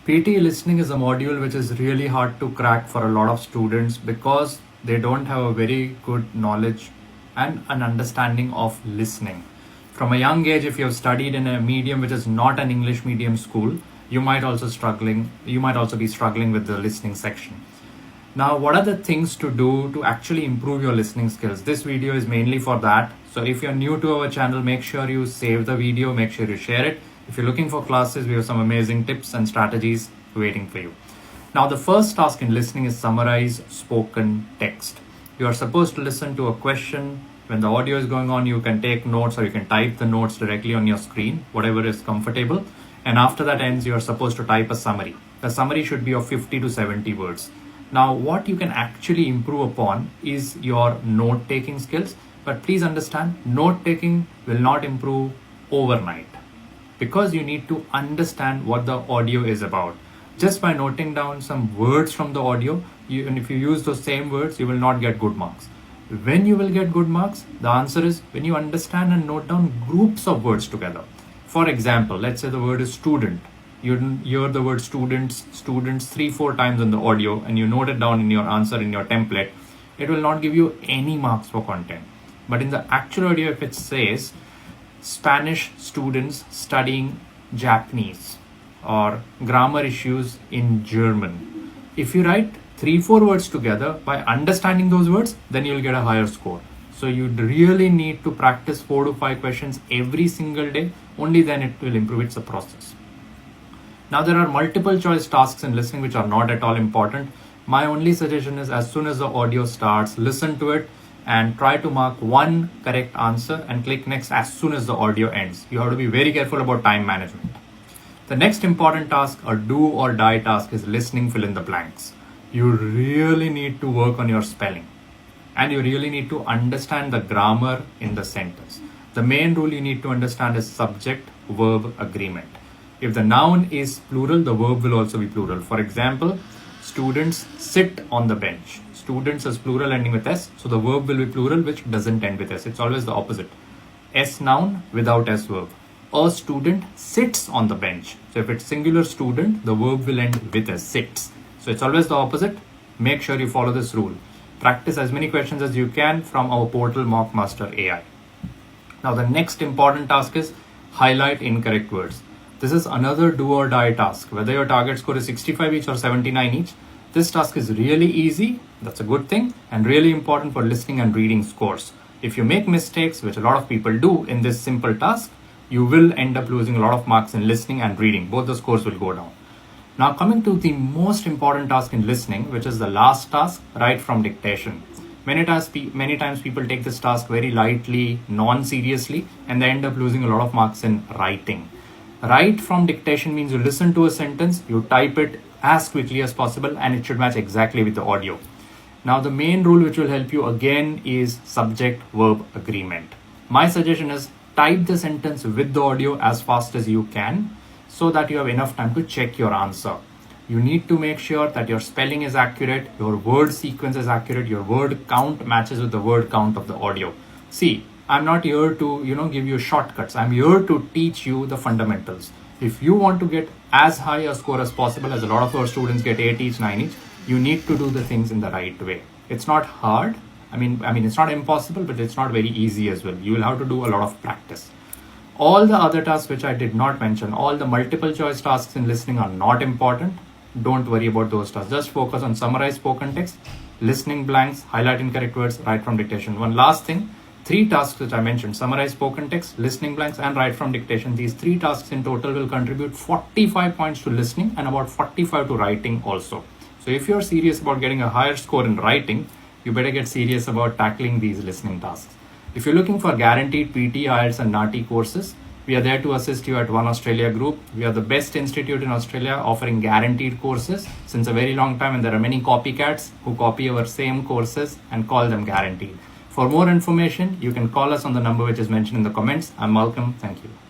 PTE listening is a module which is really hard to crack for a lot of students because they don't have a very good knowledge and an understanding of listening. From a young age, if you have studied in a medium which is not an English medium school, you might also be struggling with the listening section. Now, what are the things to do to actually improve your listening skills? This video is mainly for that. So if you're new to our channel, make sure you save the video, make sure you share it. If you're looking for classes, we have some amazing tips and strategies waiting for you. Now, the first task in listening is summarize spoken text. You are supposed to listen to a question. When the audio is going on, you can take notes or you can type the notes directly on your screen, whatever is comfortable. And after that ends, you are supposed to type a summary. The summary should be of 50 to 70 words. Now, what you can actually improve upon is your note-taking skills. But please understand, note-taking will not improve overnight because you need to understand what the audio is about. Just by noting down some words from the audio, and if you use those same words, you will not get good marks. When you will get good marks, the answer is when you understand and note down groups of words together. For example, let's say the word is student. You hear the word students 3-4 times in the audio and you note it down in your answer in your template. It will not give you any marks for content. But in the actual audio, if it says Spanish students studying Japanese or grammar issues in German, if you write 3-4 words together by understanding those words, then you'll get a higher score. So you really need to practice 4 to 5 questions every single day. Only then it will improve. It's a process. Now, there are multiple choice tasks in listening which are not at all important. My only suggestion is as soon as the audio starts, listen to it and try to mark one correct answer and click next as soon as the audio ends. You have to be very careful about time management. The next important task, or do or die task, is listening fill in the blanks. You really need to work on your spelling and you really need to understand the grammar in the sentence. The main rule you need to understand is subject-verb agreement. If the noun is plural, the verb will also be plural. For example, students sit on the bench. Students is plural ending with S, so the verb will be plural which doesn't end with S. It's always the opposite. S noun without S verb. A student sits on the bench. So if it's singular student, the verb will end with S, sits. So it's always the opposite. Make sure you follow this rule. Practice as many questions as you can from our portal Mockmaster AI. Now the next important task is highlight incorrect words. This is another do or die task. Whether your target score is 65 each or 79 each, this task is really easy. That's a good thing and really important for listening and reading scores. If you make mistakes, which a lot of people do in this simple task, you will end up losing a lot of marks in listening and reading. Both the scores will go down. Now coming to the most important task in listening, which is the last task, write from dictation. Many times people take this task very lightly, non-seriously, and they end up losing a lot of marks in writing. Write from dictation means you listen to a sentence, you type it as quickly as possible, and it should match exactly with the audio. Now the main rule which will help you again is subject-verb agreement. My suggestion is type the sentence with the audio as fast as you can so that you have enough time to check your answer. You need to make sure that your spelling is accurate, your word sequence is accurate, your word count matches with the word count of the audio. See, I'm not here to, give you shortcuts. I'm here to teach you the fundamentals. If you want to get as high a score as possible, as a lot of our students get 8 each, 9 each, you need to do the things in the right way. It's not hard. I mean, it's not impossible, but it's not very easy as well. You will have to do a lot of practice. All the other tasks which I did not mention, all the multiple choice tasks in listening are not important. Don't worry about those tasks. Just focus on summarize spoken text, listening blanks, highlight incorrect words, write from dictation. One last thing. 3 tasks which I mentioned, summarize spoken text, listening blanks, and write from dictation. These 3 tasks in total will contribute 45 points to listening and about 45 to writing also. So if you're serious about getting a higher score in writing, you better get serious about tackling these listening tasks. If you're looking for guaranteed PT, IELTS and NATI courses, we are there to assist you at One Australia Group. We are the best institute in Australia offering guaranteed courses since a very long time, and there are many copycats who copy our same courses and call them guaranteed. For more information, you can call us on the number which is mentioned in the comments. I'm Malcolm. Thank you.